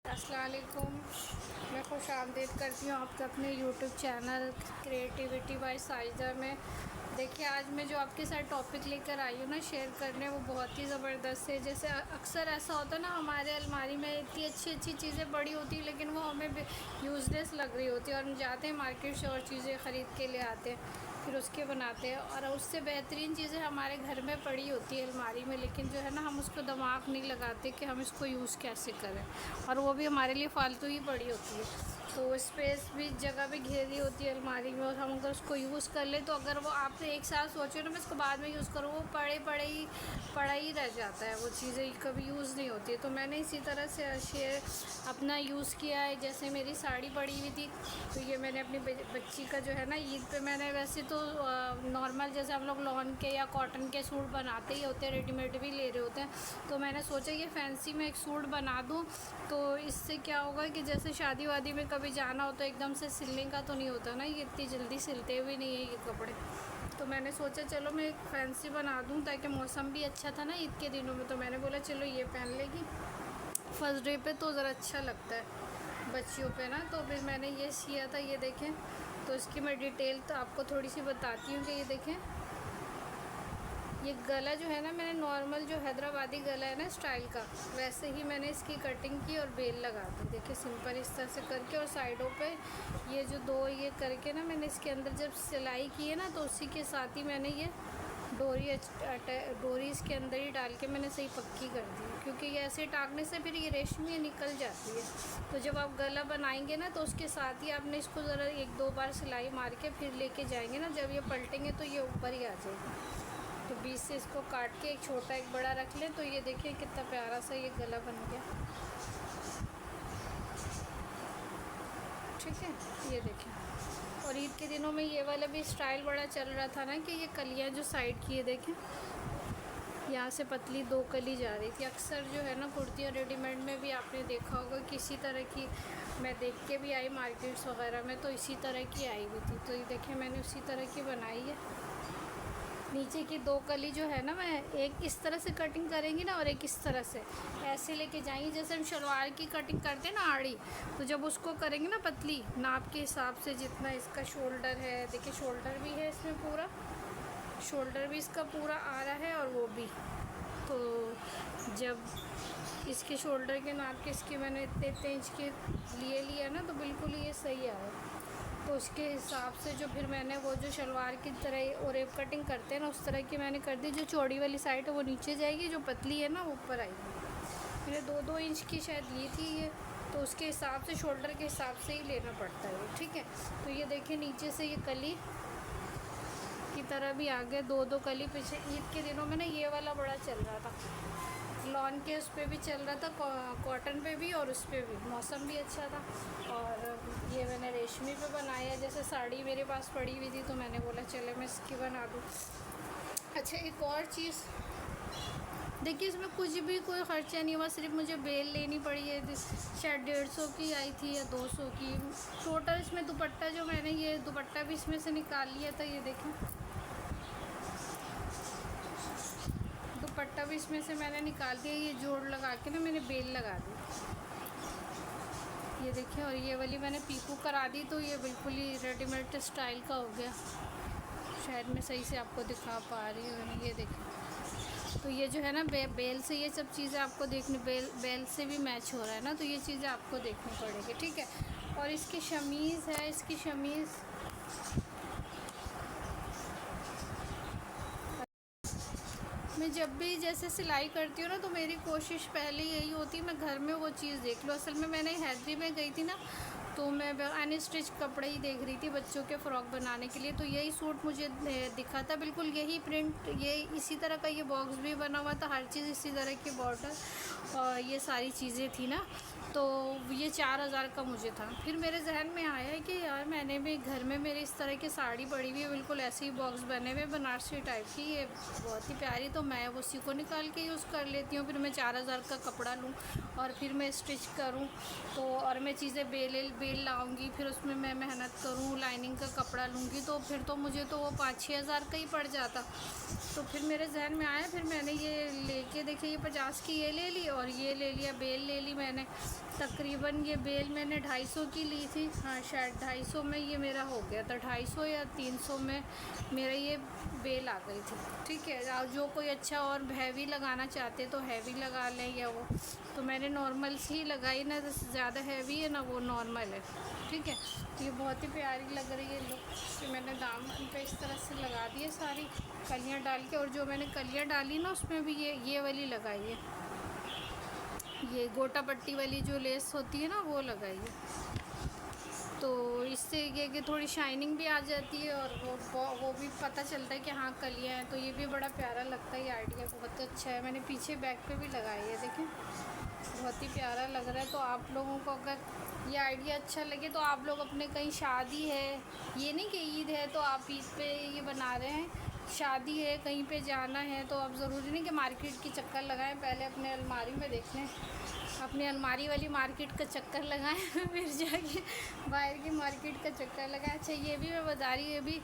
अस्सलाम वालेकुम। मैं खुश आमदीद करती हूँ आपके अपने यूट्यूब चैनल क्रिएटिविटी बाय साइजा में। देखिए, आज मैं जो आपके साथ टॉपिक लेकर आई हूँ ना शेयर करने, वो बहुत ही ज़बरदस्त है। जैसे अक्सर ऐसा होता है ना, हमारे अलमारी में इतनी अच्छी अच्छी चीज़ें पड़ी होती हैं, लेकिन वो हमें यूज़लेस लग रही होती है और हम जाते हैं मार्केट से और चीज़ें ख़रीद के ले आते हैं, फिर उसके बनाते हैं। और उससे बेहतरीन चीज़ें हमारे घर में पड़ी होती है अलमारी में, लेकिन जो है ना, हम उसको दिमाग नहीं लगाते कि हम इसको यूज़ कैसे करें, और वो भी हमारे लिए फ़ालतू ही पड़ी होती है। तो स्पेस भी जगह भी घेरी होती है अलमारी में, और हम अगर उसको यूज़ कर लें तो अगर वो आप एक साथ सोचो ना मैं इसको बाद में यूज़ करूँ, वो पड़ा ही रह जाता है, वो चीज़ें कभी यूज़ नहीं होती है। तो मैंने इसी तरह से शेयर अपना यूज़ किया है। जैसे मेरी साड़ी पड़ी हुई थी, तो ये मैंने अपनी बच्ची का जो है ना, ईद पे मैंने, वैसे तो नॉर्मल जैसे हम लोग लॉन के या कॉटन के सूट बनाते ही होते हैं, रेडीमेड भी ले रहे होते हैं, तो मैंने सोचा ये फैंसी में एक सूट बना दूँ। तो इससे क्या होगा कि जैसे शादी वादी में कभी जाना हो तो एकदम से सिलने का तो नहीं होता ना, ये इतनी जल्दी सिलते भी नहीं है ये कपड़े। तो मैंने सोचा चलो मैं एक फैंसी बना दूँ, ताकि मौसम भी अच्छा था ना ईद के दिनों में, तो मैंने बोला चलो ये पहन लेगी फर्स्ट डे पे, तो ज़रा अच्छा लगता है बच्चियों पे ना। तो फिर मैंने ये सिया था, ये देखें। तो इसकी मैं डिटेल तो आपको थोड़ी सी बताती हूँ कि ये देखें, ये गला जो है ना, मैंने नॉर्मल जो हैदराबादी गला है ना स्टाइल का, वैसे ही मैंने इसकी कटिंग की और बेल लगा दी। देखिए सिंपल इस तरह से करके, और साइडों पे ये जो दो ये करके ना, मैंने इसके अंदर जब सिलाई की है ना, तो उसी के साथ ही मैंने ये डोरी इसके अंदर ही डाल के मैंने सही पक्की कर दी, क्योंकि ये ऐसे टाँगने से फिर ये रेशमी निकल जाती है। तो जब आप गला बनाएंगे ना, तो उसके साथ ही आपने इसको ज़रा एक दो बार सिलाई मार के फिर लेके जाएंगे ना, जब ये पलटेंगे तो ये ऊपर ही आ जाएगी। तो बीच से इसको काट के एक छोटा एक बड़ा रख लें, तो ये देखिए कितना प्यारा सा ये गला बन गया। ठीक है, ये देखिए। और ईद के दिनों में ये वाला भी स्टाइल बड़ा चल रहा था ना, कि ये कलियाँ जो साइड की है देखें, यहाँ से पतली दो कली जा रही थी। अक्सर जो है ना कुर्तियाँ रेडीमेड में भी आपने देखा होगा किसी तरह की, मैं देख के भी आई मार्केट्स वगैरह में, तो इसी तरह की आई हुई थी। तो ये देखिए मैंने उसी तरह की बनाई है। नीचे की दो कली जो है ना, मैं एक इस तरह से कटिंग करेंगी ना, और एक इस तरह से ऐसे लेके जाएंगी, जैसे हम शलवार की कटिंग करते हैं ना आड़ी। तो जब उसको करेंगे ना पतली नाप के हिसाब से, जितना इसका शोल्डर है, देखिए शोल्डर भी है इसमें पूरा, शोल्डर भी इसका पूरा आ रहा है, और वो भी। तो जब इसके शोल्डर के नाप के इसके मैंने इतने इंच के लिए लिया ना, तो बिल्कुल ये सही आया। तो उसके हिसाब से जो फिर मैंने वो जो शलवार की तरह और एक कटिंग करते हैं ना, उस तरह की मैंने कर दी। जो चौड़ी वाली साइड है वो नीचे जाएगी, जो पतली है ना वो ऊपर आएगी। मैंने 2-2 इंच की शायद ली थी ये, तो उसके हिसाब से शोल्डर के हिसाब से ही लेना पड़ता है ये। ठीक है, तो ये देखिए नीचे से ये कली की तरह भी आगे 2-2 कली। पीछे ईद के दिनों में ना ये वाला बड़ा चल रहा था, लॉन के उस पर भी चल रहा था, कॉटन पे भी, और उस पर भी मौसम भी अच्छा था। और ये मैंने रेशमी पे बनाया, जैसे साड़ी मेरे पास पड़ी हुई थी, तो मैंने बोला चले मैं इसकी बना दूँ। अच्छा, एक और चीज़ देखिए, इसमें कुछ भी कोई ख़र्चा नहीं हुआ, सिर्फ मुझे बेल लेनी पड़ी है। शायद 150 की आई थी या 200 की टोटल। इसमें दुपट्टा जो मैंने ये दुपट्टा भी इसमें से निकाल लिया था, ये देखें दुपट्टा भी इसमें से मैंने निकाल दिया। ये जोड़ लगा के ना मैंने बेल लगा दी, ये देखिए। और ये वाली मैंने पीकू करा दी, तो ये बिल्कुल ही रेडीमेड स्टाइल का हो गया। शायद मैं सही से आपको दिखा पा रही हूँ, ये देखिए। तो ये जो है ना बेल से ये सब चीज़ें आपको देखनी, बेल से भी मैच हो रहा है ना, तो ये चीज़ें आपको देखनी पड़ेगी। ठीक है, और इसकी शमीज़ है, इसकी शमीज़ मैं जब भी जैसे सिलाई करती हूँ ना, तो मेरी कोशिश पहले यही होती है मैं घर में वो चीज़ देख लूँ। असल में मैंने हैदरी में गई थी ना, तो मैं अनस्टिच कपड़े ही देख रही थी बच्चों के फ़्रॉक बनाने के लिए। तो यही सूट मुझे दिखा था, बिल्कुल यही प्रिंट, ये इसी तरह का ये बॉक्स भी बना हुआ था, हर चीज़ इसी तरह की बॉर्डर और ये सारी चीज़ें थी ना। तो ये 4000 का मुझे था। फिर मेरे जहन में आया है कि यार मैंने भी घर में मेरी इस तरह की साड़ी पड़ी हुई है, बिल्कुल ऐसे ही बॉक्स बने हुए बनारसी टाइप की, ये बहुत ही प्यारी, तो मैं उसी को निकाल के यूज़ कर लेती हूँ। फिर मैं 4000 का कपड़ा लूँ और फिर मैं स्टिच करूँ, तो और मैं चीज़ें बेल लाऊँगी, फिर उसमें मैं मेहनत करूँ, लाइनिंग का कपड़ा लूँगी, तो फिर तो मुझे तो वो 5-6 हज़ार का ही पड़ जाता। तो फिर मेरे जहन में आया, फिर मैंने ये लेके देखे, ये 50 की ये ले ली और ये ले लिया, बेल ले ली मैंने। तकरीबन ये बेल मैंने 250 की ली थी, हाँ शायद 250 में ये मेरा हो गया था, 250 या 300 में मेरा ये बेल आ गई थी। ठीक है, और जो कोई अच्छा और हैवी लगाना चाहते तो हैवी लगा लें या वो, तो मैंने नॉर्मल सी ही लगाई, ना ज़्यादा हैवी है ना वो नॉर्मल है। ठीक है, तो ये बहुत ही प्यारी लग रही है लुक कि मैंने दामन पे इस तरह से लगा दिए सारी कलियाँ डाल के, और जो मैंने कलियाँ डाली ना उसमें भी ये वाली लगाई है, ये गोटा पट्टी वाली जो लेस होती है ना वो लगाई है। तो इससे ये कि थोड़ी शाइनिंग भी आ जाती है और वो भी पता चलता है कि हाँ कलियाँ हैं, तो ये भी बड़ा प्यारा लगता है। ये आइडिया बहुत अच्छा है। मैंने पीछे बैक पे भी लगाई है, देखें बहुत ही प्यारा लग रहा है। तो आप लोगों को अगर ये आइडिया अच्छा लगे तो आप लोग अपने कहीं शादी है, ये नहीं कि ईद है तो आप ईद पे ये बना रहे हैं, शादी है कहीं पे जाना है तो आप ज़रूरी नहीं कि मार्केट की चक्कर लगाएं, पहले अपने अलमारी में देख लें, अपनी अलमारी वाली मार्केट का चक्कर लगाएं फिर जाके बाहर की मार्केट का चक्कर लगाएं। अच्छा ये भी मैं बता रही हूँ, ये भी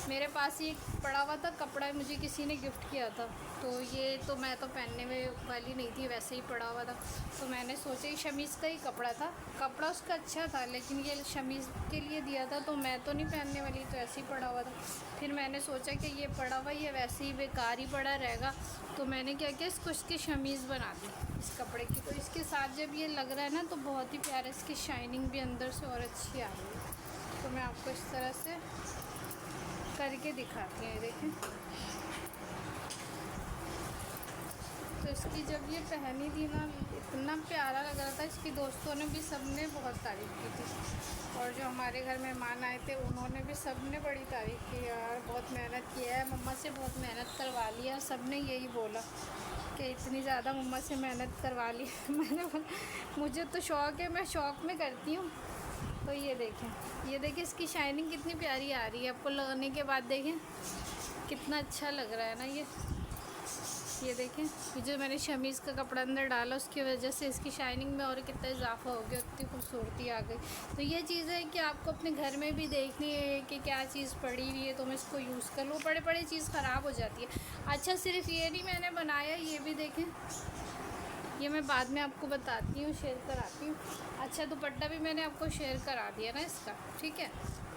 मेरे पास ही एक पड़ा हुआ था कपड़ा, मुझे किसी ने गिफ्ट किया था, तो ये तो मैं तो पहनने में वाली नहीं थी, वैसे ही पड़ा हुआ था। तो मैंने सोचा ये शमीज़ का ही कपड़ा था, कपड़ा उसका अच्छा था लेकिन ये शमीज़ के लिए दिया था तो मैं तो नहीं पहनने वाली, तो ऐसे ही पड़ा हुआ था। फिर मैंने सोचा कि ये पड़ा हुआ ये वैसे ही बेकार ही पड़ा रहेगा, तो मैंने क्या किया इसको इसकी शमीज़ बना दी इस कपड़े की। तो इसके साथ जब ये लग रहा है ना तो बहुत ही प्यारा, इसकी शाइनिंग भी अंदर से और अच्छी आ रही है। तो मैं आपको इस तरह से करके दिखाती हूँ, देखें। तो इसकी जब ये पहनी थी ना इतना प्यारा लग रहा था, इसकी दोस्तों ने भी सबने बहुत तारीफ़ की थी, और जो हमारे घर मेहमान आए थे उन्होंने भी सबने बड़ी तारीफ़ की, यार बहुत मेहनत किया है, मम्मा से बहुत मेहनत करवा लिया, सबने यही बोला कि इतनी ज़्यादा मम्मा से मेहनत करवा ली मैंने बोला मुझे तो शौक़ है, मैं शौक़ में करती हूँ। तो ये देखें इसकी शाइनिंग कितनी प्यारी आ रही है, आपको लगाने के बाद देखें कितना अच्छा लग रहा है ना। ये देखें, ये जो मैंने शमीज़ का कपड़ा अंदर डाला उसकी वजह से इसकी शाइनिंग में और कितना इजाफा हो गया, उतनी खूबसूरती आ गई। तो ये चीज़ है कि आपको अपने घर में भी देखनी है कि क्या चीज़ पड़ी हुई है तो मैं इसको यूज़ कर लूँ, पड़े चीज़ ख़राब हो जाती है। अच्छा सिर्फ ये नहीं मैंने बनाया, ये भी देखें, ये मैं बाद में आपको बताती हूँ, शेयर कराती हूँ। अच्छा दुपट्टा भी मैंने आपको शेयर करा दिया ना इसका, ठीक है।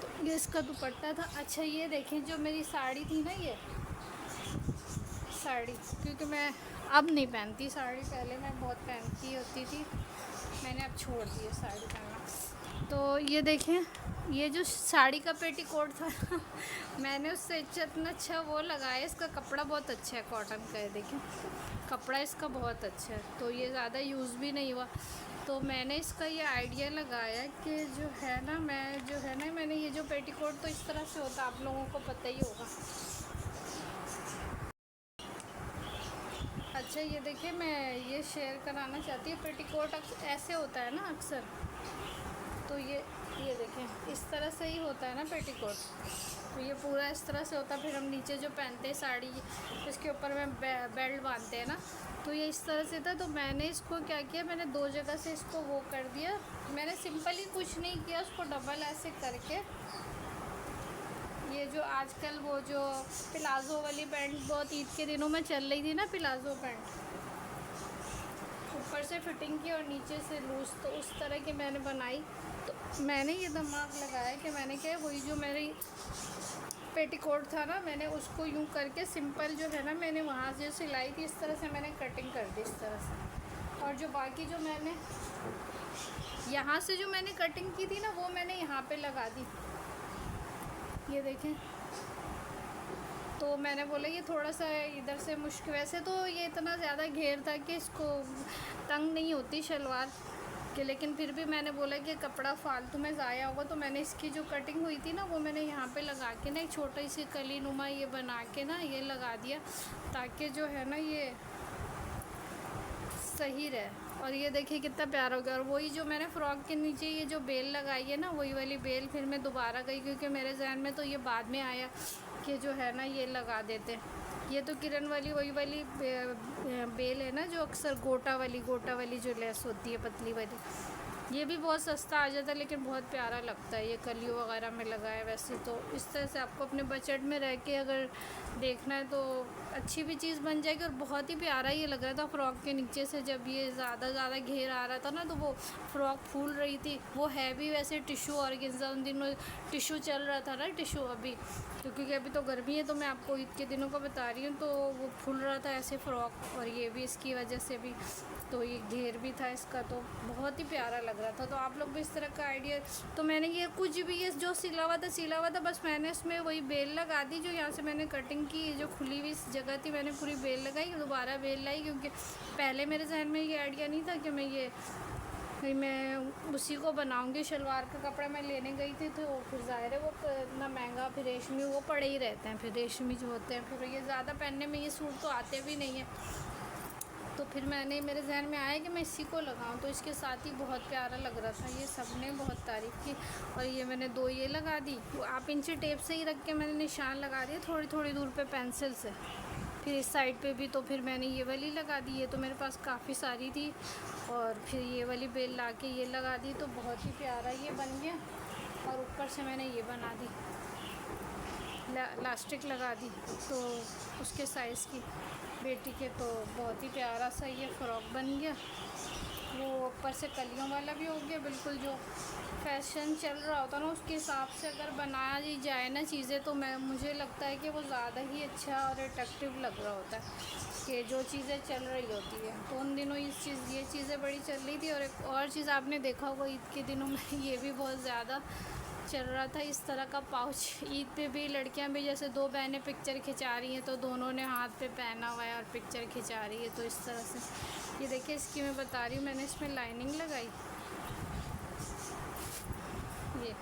तो ये इसका दुपट्टा था। अच्छा ये देखें जो मेरी साड़ी थी ना, ये साड़ी, क्योंकि मैं अब नहीं पहनती साड़ी, पहले मैं बहुत पहनती होती थी, मैंने अब छोड़ दी है साड़ी पहनना। तो ये देखें, ये जो साड़ी का पेटीकोट था मैंने उससे इतना अच्छा वो लगाया, इसका कपड़ा बहुत अच्छा है, कॉटन का है, देखें कपड़ा इसका बहुत अच्छा है, तो ये ज़्यादा यूज़ भी नहीं हुआ। तो मैंने इसका ये आइडिया लगाया कि जो है ना मैंने ये जो पेटीकोट तो इस तरह से होता, आप लोगों को पता ही होगा। अच्छा ये देखिए, मैं ये शेयर कराना चाहती हूँ, पेटीकोट ऐसे होता है ना अक्सर, तो ये देखें इस तरह से ही होता है ना पेटीकोट, तो ये पूरा इस तरह से होता है। फिर हम नीचे जो पहनते हैं साड़ी, इसके ऊपर में बेल्ट बांधते हैं ना, तो ये इस तरह से था। तो मैंने इसको क्या किया, मैंने 2 जगह से इसको वो कर दिया, मैंने सिंपल ही कुछ नहीं किया, उसको डबल ऐसे करके, ये जो आजकल वो जो प्लाज़ो वाली पैंट बहुत ईद के दिनों में चल रही थी ना, प्लाज़ो पैंट, ऊपर से फिटिंग की और नीचे से लूज़, तो उस तरह की मैंने बनाई। तो मैंने ये दिमाग लगाया कि मैंने क्या, वही जो मेरी पेटीकोट था ना, मैंने उसको यूँ करके सिंपल जो है ना, मैंने वहाँ से सिलाई थी इस तरह से मैंने कटिंग कर दी इस तरह से, और जो बाकी जो मैंने यहाँ से जो मैंने कटिंग की थी ना वो मैंने यहाँ पे लगा दी, ये देखें। तो मैंने बोला ये थोड़ा सा इधर से मुश्किल, वैसे तो ये इतना ज़्यादा घेर था कि इसको तंग नहीं होती शलवार के, लेकिन फिर भी मैंने बोला कि कपड़ा फालतू में ज़ाया होगा, तो मैंने इसकी जो कटिंग हुई थी ना वो मैंने यहाँ पे लगा के ना एक छोटी सी कली नुमा ये बना के ना ये लगा दिया, ताकि जो है ना ये सही रहे। और ये देखिए कितना प्यारा हो गया। और वही जो मैंने फ़्रॉक के नीचे ये जो बेल लगाई है ना, वही वाली बेल फिर मैं दोबारा गई, क्योंकि मेरे जहन में तो ये बाद में आया कि जो है ना ये लगा देते, ये तो किरण वाली वही वाली बेल है ना, जो अक्सर गोटा वाली जो लेस होती है पतली वाली। ये भी बहुत सस्ता आ जाता है, लेकिन बहुत प्यारा लगता है। ये कलियों वगैरह में लगा है। वैसे तो इस तरह से आपको अपने बजट में रह के अगर देखना है तो अच्छी भी चीज़ बन जाएगी। और बहुत ही प्यारा ये लग रहा था फ्रॉक के नीचे से। जब ये ज़्यादा घेर आ रहा था ना, तो वो फ्रॉक फूल रही थी। वो है भी वैसे टिशू ऑर्गेन्जा, उन दिनों टिशू चल रहा था ना, टिशू अभी तो, क्योंकि अभी तो गर्मी है, तो मैं आपको ईद के दिनों का बता रही हूँ। तो वो फूल रहा था ऐसे फ्रॉक, और ये भी इसकी वजह से भी, तो ये घेर भी था इसका, तो बहुत ही प्यारा लग रहा था। तो आप लोग भी इस तरह का आइडिया, तो मैंने ये कुछ भी ये जो सिला हुआ था, बस मैंने इसमें वही बेल लगा दी। जो यहाँ से मैंने कटिंग की, जो खुली हुई जगह थी, मैंने पूरी बेल लगाई, दोबारा बेल लाई, क्योंकि पहले मेरे जहन में ये आइडिया नहीं था कि मैं उसी को बनाऊंगी। शलवार का कपड़ा मैं लेने गई थी, तो फिर ज़ाहिर है वो इतना महंगा, फिर रेशमी वो पड़े ही रहते हैं, फिर रेशमी जो होते हैं, फिर ये ज़्यादा पहनने में ये सूट तो आते भी नहीं है। तो फिर मेरे जहन में आया कि मैं इसी को लगाऊं, तो इसके साथ ही बहुत प्यारा लग रहा था। ये सब ने बहुत तारीफ़ की। और ये मैंने 2 ये लगा दी। तो आप इंची टेप से ही रख के मैंने निशान लगा दिए थोड़ी दूर पे पेंसिल से। फिर इस साइड पे भी तो फिर मैंने ये वाली लगा दी। ये तो मेरे पास काफ़ी सारी थी, और फिर ये वाली बेल ला के ये लगा दी, तो बहुत ही प्यारा ये बन गया। और ऊपर से मैंने ये बना दी, लास्टिक लगा दी, तो उसके साइज़ की बेटी के, तो बहुत ही प्यारा सा ये फ़्रॉक बन गया। वो ऊपर से कलियों वाला भी हो गया, बिल्कुल जो फैशन चल रहा होता है ना, उसके हिसाब से अगर बनाया ही जाए ना चीज़ें, तो मुझे लगता है कि वो ज़्यादा ही अच्छा और अट्रैक्टिव लग रहा होता है, कि जो चीज़ें चल रही होती है। तो उन दिनों ये चीज़ें बड़ी चल रही थी। और एक और चीज़ आपने देखा होगा ईद के दिनों में, ये भी बहुत ज़्यादा चल रहा था, इस तरह का पाउच। ईद पे भी लड़कियां भी, जैसे 2 बहनें पिक्चर खिंचा रही हैं, तो दोनों ने हाथ पे पहना हुआ है और पिक्चर खिंचा रही है, तो इस तरह से। ये देखिए, इसकी मैं बता रही हूँ, मैंने इसमें लाइनिंग लगाई। ये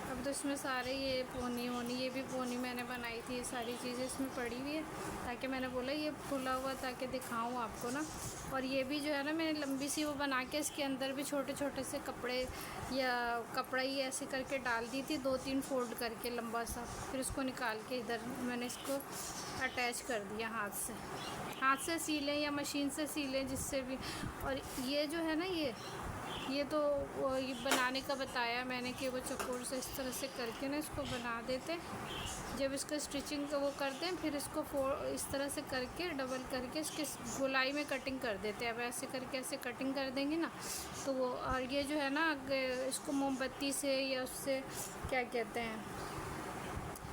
अब तो इसमें सारे ये पोनी ये भी पोनी मैंने बनाई थी। ये सारी चीज़ें इसमें पड़ी हुई है, ताकि मैंने बोला ये फुला हुआ, ताकि दिखाऊं आपको ना। और ये भी जो है ना, मैंने लंबी सी वो बना के इसके अंदर भी छोटे से कपड़े या कपड़ा ही ऐसे करके डाल दी थी, 2-3 फोल्ड करके लंबा सा। फिर उसको निकाल के इधर मैंने इसको अटैच कर दिया हाथ से सीलें या मशीन से सीलें, जिससे भी। और ये जो है ना, ये तो ये बनाने का बताया मैंने, कि वो चकोर से इस तरह से करके ना इसको बना देते। जब इसका स्टिचिंग का वो करते हैं, फिर इसको इस तरह से करके डबल करके इसके गोलाई में कटिंग कर देते हैं। अब ऐसे करके ऐसे कटिंग कर देंगे ना, तो वो। और ये जो है ना, इसको मोमबत्ती से या उससे क्या कहते हैं,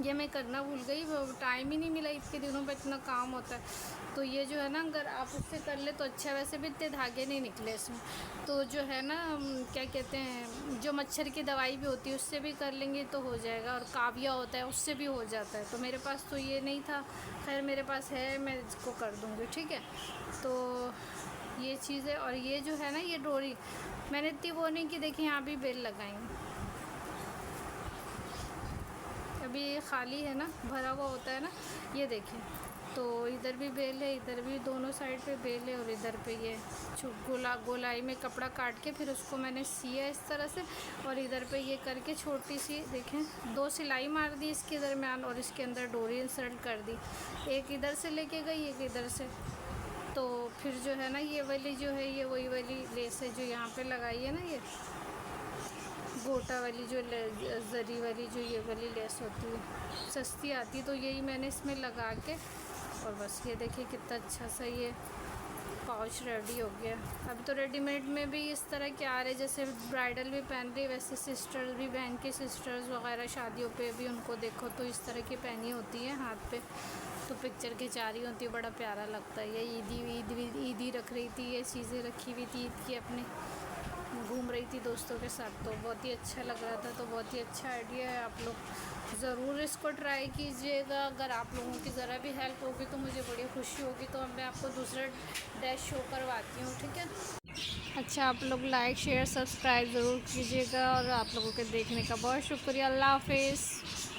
ये मैं करना भूल गई, टाइम ही नहीं मिला इसके दिनों पर, इतना काम होता है। तो ये जो है ना, अगर आप उससे कर ले तो अच्छा है। वैसे भी इतने धागे नहीं निकले इसमें, तो जो है ना, क्या कहते हैं, जो मच्छर की दवाई भी होती है उससे भी कर लेंगे तो हो जाएगा। और काविया होता है, उससे भी हो जाता है। तो मेरे पास तो ये नहीं था, खैर मेरे पास है, मैं इसको कर दूँगी, ठीक है। तो ये चीज़ है। और ये जो है ना, ये डोरी मैंने इतनी वो नहीं कि देखिए यहाँ भी बेल लगाई, अभी ये खाली है ना, भरा हुआ होता है ना, ये देखिए। तो इधर भी बेल है, इधर भी, दोनों साइड पे बेल है। और इधर पे ये गोलाई में कपड़ा काट के फिर उसको मैंने सिया इस तरह से। और इधर पे ये करके छोटी सी देखें 2 सिलाई मार दी इसके दरमियान, और इसके अंदर डोरी इंसर्ट कर दी। एक इधर से लेके गई, एक इधर से। तो फिर जो है ना, ये वाली जो है, ये वही वाली लेस है जो यहाँ पे लगाई है ना, ये गोटा वाली जो जरी वाली जो ये वाली लेस होती है, सस्ती आती, तो यही मैंने इसमें लगा के। और बस ये देखिए कितना अच्छा सा ये पाउच रेडी हो गया। अभी तो रेडीमेड में भी इस तरह के आ रहे, जैसे ब्राइडल भी पहन रही, वैसे सिस्टर्स भी, बहन की सिस्टर्स वगैरह शादियों पे भी उनको देखो तो इस तरह की पहनी होती है हाथ पे, तो पिक्चर खिंचा रही होती है, बड़ा प्यारा लगता है। ये ईदी रख रही थी, ये चीज़ें रखी हुई थी ईद की, अपने घूम रही थी दोस्तों के साथ, तो बहुत ही अच्छा लग रहा था। तो बहुत ही अच्छा आइडिया है, आप लोग ज़रूर इसको ट्राई कीजिएगा। अगर आप लोगों की ज़रा भी हेल्प होगी तो मुझे बड़ी खुशी होगी। तो अब मैं आपको दूसरा डैश शो करवाती हूँ, ठीक है। अच्छा, आप लोग लाइक शेयर सब्सक्राइब ज़रूर कीजिएगा, और आप लोगों के देखने का बहुत शुक्रिया। अल्लाह हाफिज़।